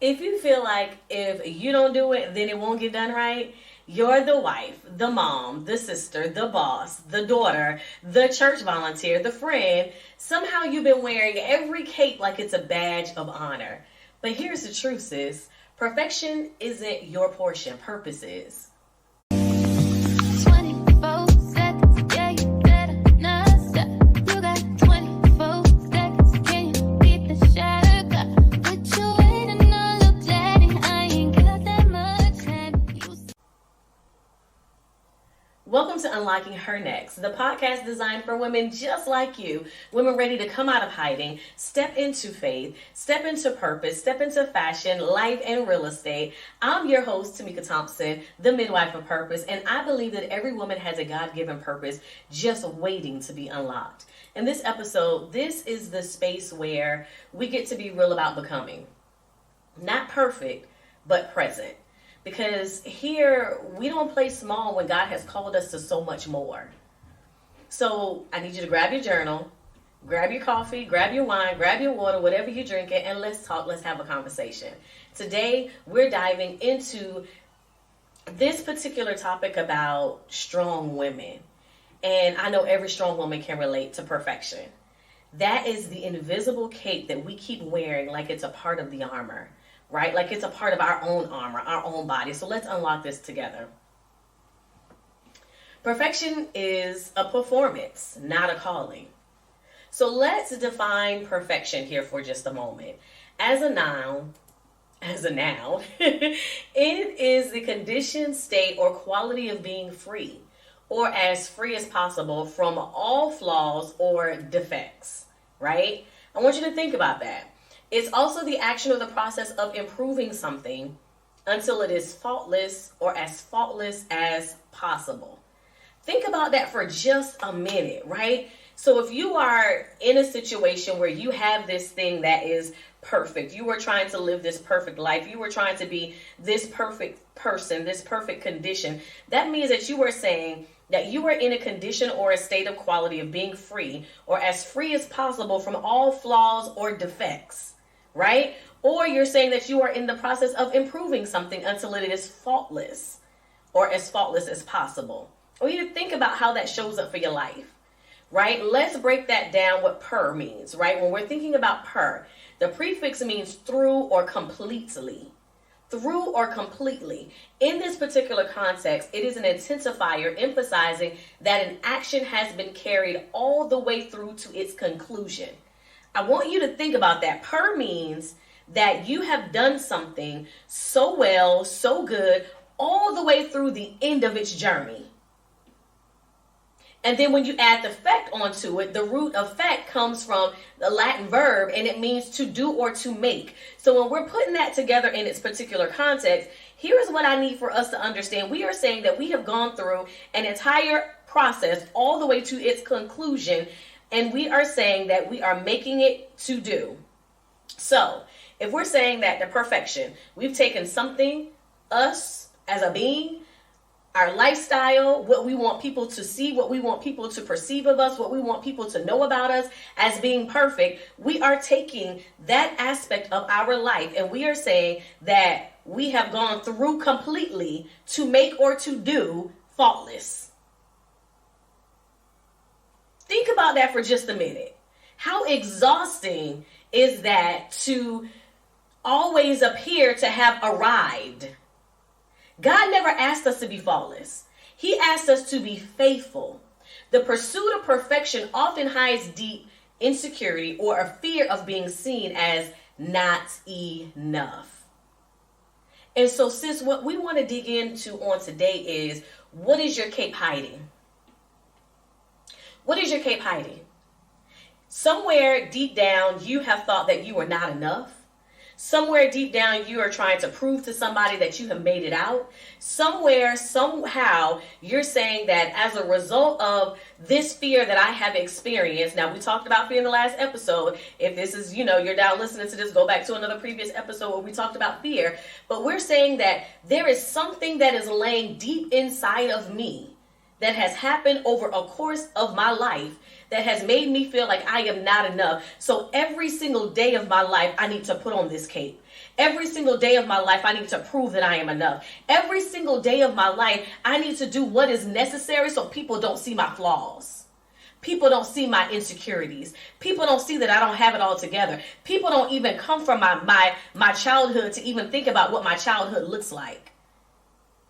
If you feel like if you don't do it, then it won't get done right, you're the wife, the mom, the sister, the boss, the daughter, the church volunteer, the friend. Somehow you've been wearing every cape like it's a badge of honor. But here's the truth, sis. Perfection isn't your portion. Purpose is. 24 seconds, yeah, you better not stop. You got 24 seconds, can you beat the shot? But you waiting on little daddy, I ain't got that much time. Welcome to Unlocking Her Next, the podcast designed for women just like you, women ready to come out of hiding, step into faith, step into purpose, step into fashion, life, and real estate. I'm your host, Temeka Thompson, the Midwife of Purpose, and I believe that every woman has a God-given purpose just waiting to be unlocked. In this episode, this is the space where we get to be real about becoming. Not perfect, but present. Because here, we don't play small when God has called us to so much more. So I need you to grab your journal, grab your coffee, grab your wine, grab your water, whatever you're drinking, and let's talk, let's have a conversation. Today, we're diving into this particular topic about strong women. And I know every strong woman can relate to perfection. That is the invisible cape that we keep wearing like it's a part of the armor. Right? Like it's a part of our own armor, our own body. So let's unlock this together. Perfection is a performance, not a calling. So let's define perfection here for just a moment. As a noun, it is the condition, state, or quality of being free, or as free as possible from all flaws or defects, right? I want you to think about that. It's also the action or the process of improving something until it is faultless or as faultless as possible. Think about that for just a minute, right? So if you are in a situation where you have this thing that is perfect, you are trying to live this perfect life, you are trying to be this perfect person, this perfect condition, that means that you are saying that you are in a condition or a state of quality of being free or as free as possible from all flaws or defects. Right? Or you're saying that you are in the process of improving something until it is faultless or as faultless as possible. I want you to think about how that shows up for your life, right? Let's break that down what per means, right? When we're thinking about per, the prefix means through or completely. Through or completely. In this particular context, it is an intensifier emphasizing that an action has been carried all the way through to its conclusion. I want you to think about that. Per means that you have done something so well, so good, all the way through the end of its journey. And then when you add the effect onto it, the root effect comes from the Latin verb, and it means to do or to make. So when we're putting that together in its particular context, here is what I need for us to understand. We are saying that we have gone through an entire process all the way to its conclusion. And we are saying that we are making it to do. So if we're saying that the perfection, we've taken something, us as a being, our lifestyle, what we want people to see, what we want people to perceive of us, what we want people to know about us as being perfect. We are taking that aspect of our life and we are saying that we have gone through completely to make or to do faultless. Think about that for just a minute. How exhausting is that to always appear to have arrived? God never asked us to be faultless. He asked us to be faithful. The pursuit of perfection often hides deep insecurity or a fear of being seen as not enough. And so, sis, what we want to dig into on today is, what is your cape hiding? What is your cape hiding? Somewhere deep down, you have thought that you are not enough. Somewhere deep down, you are trying to prove to somebody that you have made it out. Somewhere, somehow, you're saying that as a result of this fear that I have experienced. Now, we talked about fear in the last episode. If this is, you're down listening to this, go back to another previous episode where we talked about fear. But we're saying that there is something that is laying deep inside of me that has happened over a course of my life that has made me feel like I am not enough. So every single day of my life, I need to put on this cape. Every single day of my life, I need to prove that I am enough. Every single day of my life, I need to do what is necessary so people don't see my flaws. People don't see my insecurities. People don't see that I don't have it all together. People don't even come from my childhood to even think about what my childhood looks like.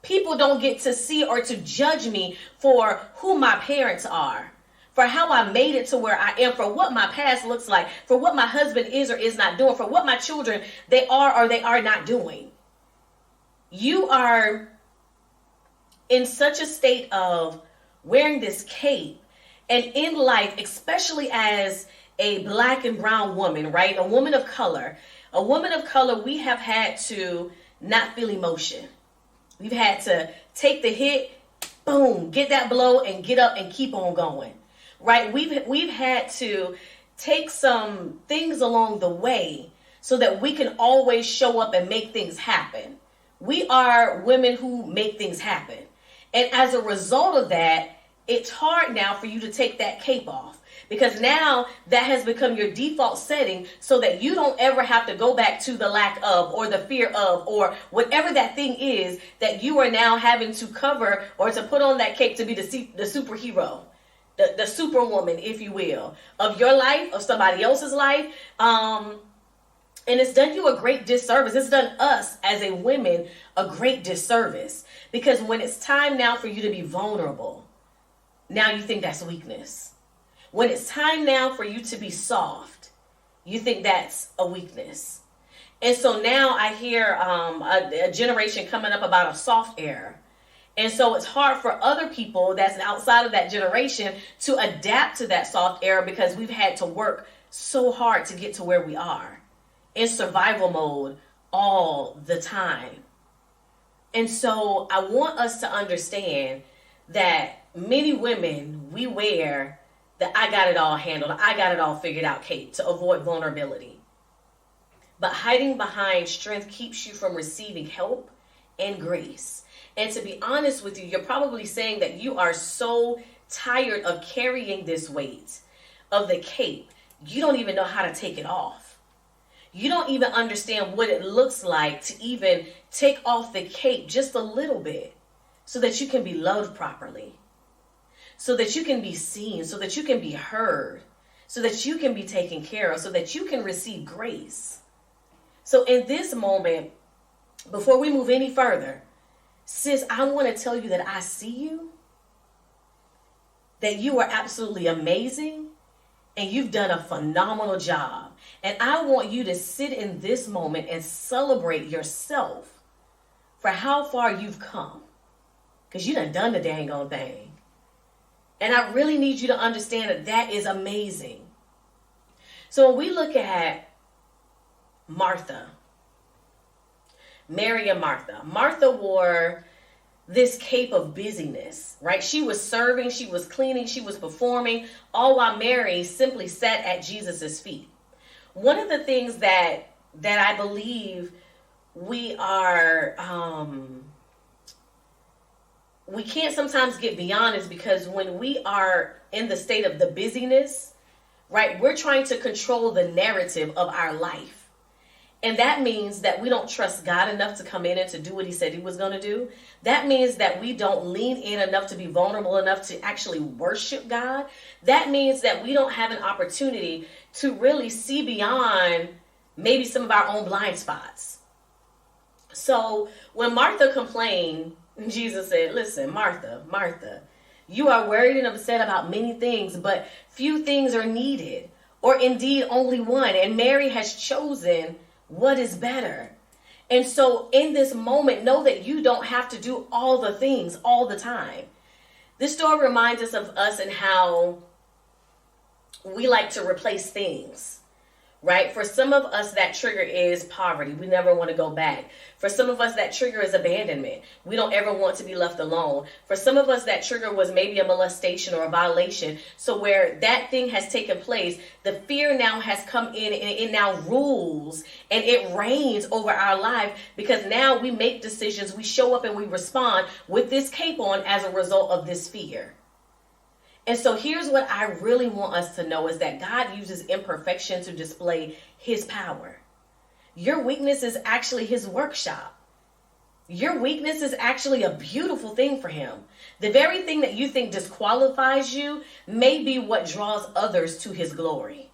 People don't get to see or to judge me for who my parents are, for how I made it to where I am, for what my past looks like, for what my husband is or is not doing, for what my children, they are or they are not doing. You are in such a state of wearing this cape. And in life, especially as a black and brown woman, right? A woman of color, we have had to not feel emotion. We've had to take the hit, boom, get that blow and get up and keep on going, right? We've had to take some things along the way so that we can always show up and make things happen. We are women who make things happen. And as a result of that, it's hard now for you to take that cape off, because now that has become your default setting so that you don't ever have to go back to the lack of or the fear of or whatever that thing is that you are now having to cover or to put on that cape to be the superhero, the superwoman, if you will, of your life, of somebody else's life. And it's done you a great disservice. It's done us as a women a great disservice, because when it's time now for you to be vulnerable, now you think that's weakness. When it's time now for you to be soft, you think that's a weakness. And so now I hear a generation coming up about a soft era. And so it's hard for other people that's outside of that generation to adapt to that soft era, because we've had to work so hard to get to where we are in survival mode all the time. And so I want us to understand that many women, we wear the I got it all handled, I got it all figured out cape to avoid vulnerability. But hiding behind strength keeps you from receiving help and grace. And to be honest with you, you're probably saying that you are so tired of carrying this weight of the cape, you don't even know how to take it off. You don't even understand what it looks like to even take off the cape just a little bit so that you can be loved properly, so that you can be seen, so that you can be heard, so that you can be taken care of, so that you can receive grace. So in this moment, before we move any further, sis, I want to tell you that I see you, that you are absolutely amazing, and you've done a phenomenal job. And I want you to sit in this moment and celebrate yourself for how far you've come, because you done the dang on thing. And I really need you to understand that that is amazing. So when we look at Martha, Mary and Martha, Martha wore this cape of busyness, right? She was serving, she was cleaning, she was performing, all while Mary simply sat at Jesus's feet. One of the things that I believe we are, we can't sometimes get beyond is because when we are in the state of the busyness, right, we're trying to control the narrative of our life. And that means that we don't trust God enough to come in and to do what he said he was going to do. That means that we don't lean in enough to be vulnerable enough to actually worship God. That means that we don't have an opportunity to really see beyond maybe some of our own blind spots. So when Martha complained, Jesus said, listen, Martha, Martha, you are worried and upset about many things, but few things are needed, or indeed only one. And Mary has chosen what is better. And so in this moment, know that you don't have to do all the things all the time. This story reminds us of us and how we like to replace things, right? For some of us, that trigger is poverty. We never want to go back. For some of us, that trigger is abandonment. We don't ever want to be left alone. For some of us, that trigger was maybe a molestation or a violation. So where that thing has taken place, the fear now has come in and it now rules and it reigns over our life, because now we make decisions, we show up and we respond with this cape on as a result of this fear. And so here's what I really want us to know is that God uses imperfection to display his power. Your weakness is actually his workshop. Your weakness is actually a beautiful thing for him. The very thing that you think disqualifies you may be what draws others to his glory.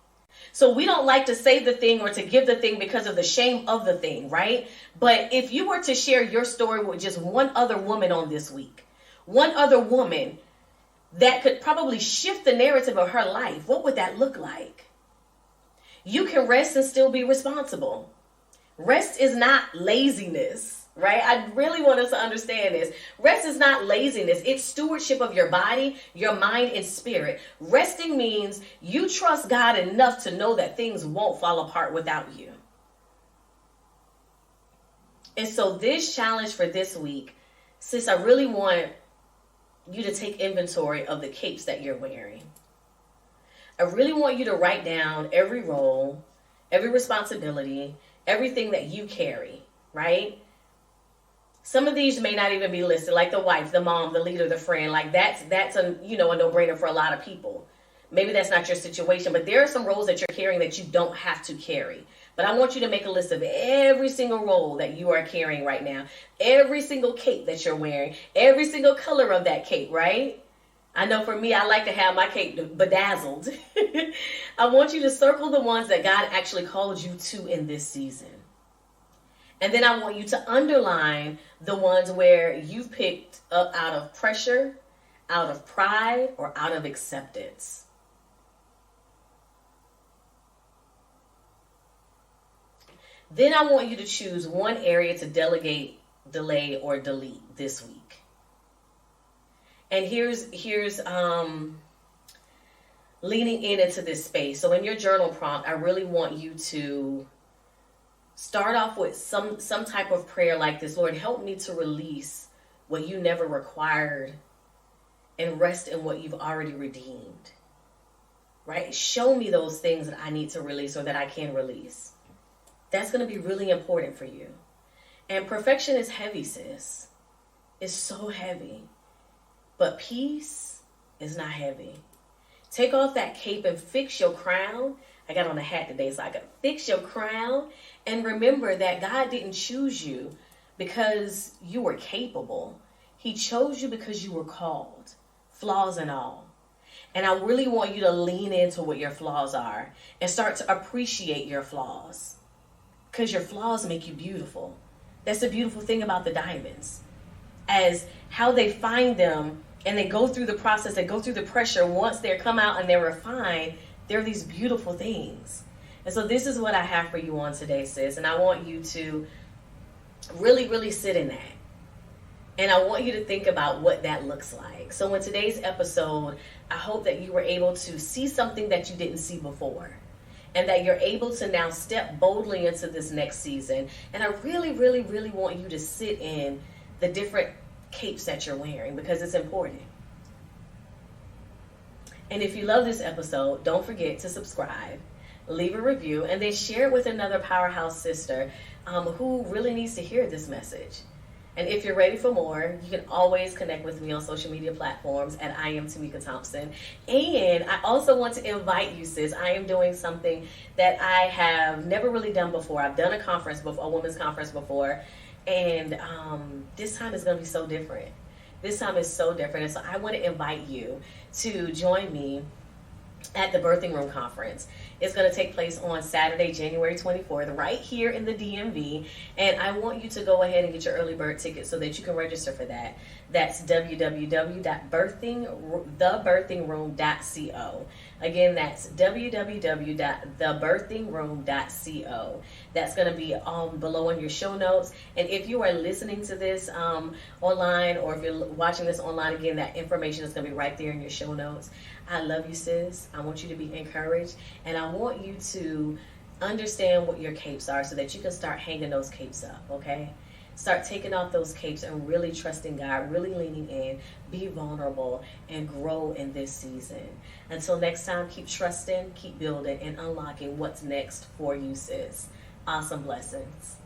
So we don't like to say the thing or to give the thing because of the shame of the thing, right? But if you were to share your story with just one other woman on this week, one other woman that could probably shift the narrative of her life, what would that look like? You can rest and still be responsible. Rest is not laziness, right? I really want us to understand this. Rest is not laziness. It's stewardship of your body, your mind, and spirit. Resting means you trust God enough to know that things won't fall apart without you. And so this challenge for this week, sis, I really want you to take inventory of the capes that you're wearing. I really want you to write down every role, every responsibility, everything that you carry, right? Some of these may not even be listed, like the wife, the mom, the leader, the friend. Like that's a no-brainer for a lot of people. Maybe that's not your situation, but there are some roles that you're carrying that you don't have to carry. But I want you to make a list of every single role that you are carrying right now, every single cape that you're wearing, every single color of that cape, right? I know for me, I like to have my cape bedazzled. I want you to circle the ones that God actually called you to in this season. And then I want you to underline the ones where you've picked up out of pressure, out of pride, or out of acceptance. Then I want you to choose one area to delegate, delay, or delete this week. And here's leaning into this space. So in your journal prompt, I really want you to start off with some type of prayer like this. Lord, help me to release what you never required and rest in what you've already redeemed. Right? Show me those things that I need to release or that I can release. That's going to be really important for you. And perfection is heavy, sis. It's so heavy. But peace is not heavy. Take off that cape and fix your crown. I got on a hat today, so I could fix your crown. And remember that God didn't choose you because you were capable. He chose you because you were called, flaws and all. And I really want you to lean into what your flaws are and start to appreciate your flaws. Because your flaws make you beautiful. That's the beautiful thing about the diamonds. As how they find them and they go through the process, they go through the pressure. Once they come out and they're refined, they're these beautiful things. And so this is what I have for you on today, sis. And I want you to really, really sit in that. And I want you to think about what that looks like. So in today's episode, I hope that you were able to see something that you didn't see before. And that you're able to now step boldly into this next season. And I really, really, really want you to sit in the different capes that you're wearing because it's important. And if you love this episode, don't forget to subscribe, leave a review, and then share it with another powerhouse sister who really needs to hear this message. And if you're ready for more, you can always connect with me on social media platforms at I am Temeka Thompson. And I also want to invite you, sis. I am doing something that I have never really done before. I've done a conference before, a women's conference before. And this time is going to be so different. This time is so different. And so I want to invite you to join me at the Birthing Room Conference. It's going to take place on Saturday, January 24th, right here in the DMV. And I want you to go ahead and get your early bird ticket so that you can register for that. That's www.thebirthingroom.co. Again, that's www.thebirthingroom.co. That's going to be below in your show notes. And if you are listening to this online, or if you're watching this online, again, that information is going to be right there in your show notes. I love you, sis. I want you to be encouraged. And I want you to understand what your capes are so that you can start hanging those capes up, okay? Start taking off those capes and really trusting God, really leaning in, be vulnerable, and grow in this season. Until next time, keep trusting, keep building, and unlocking what's next for you, sis. Awesome blessings.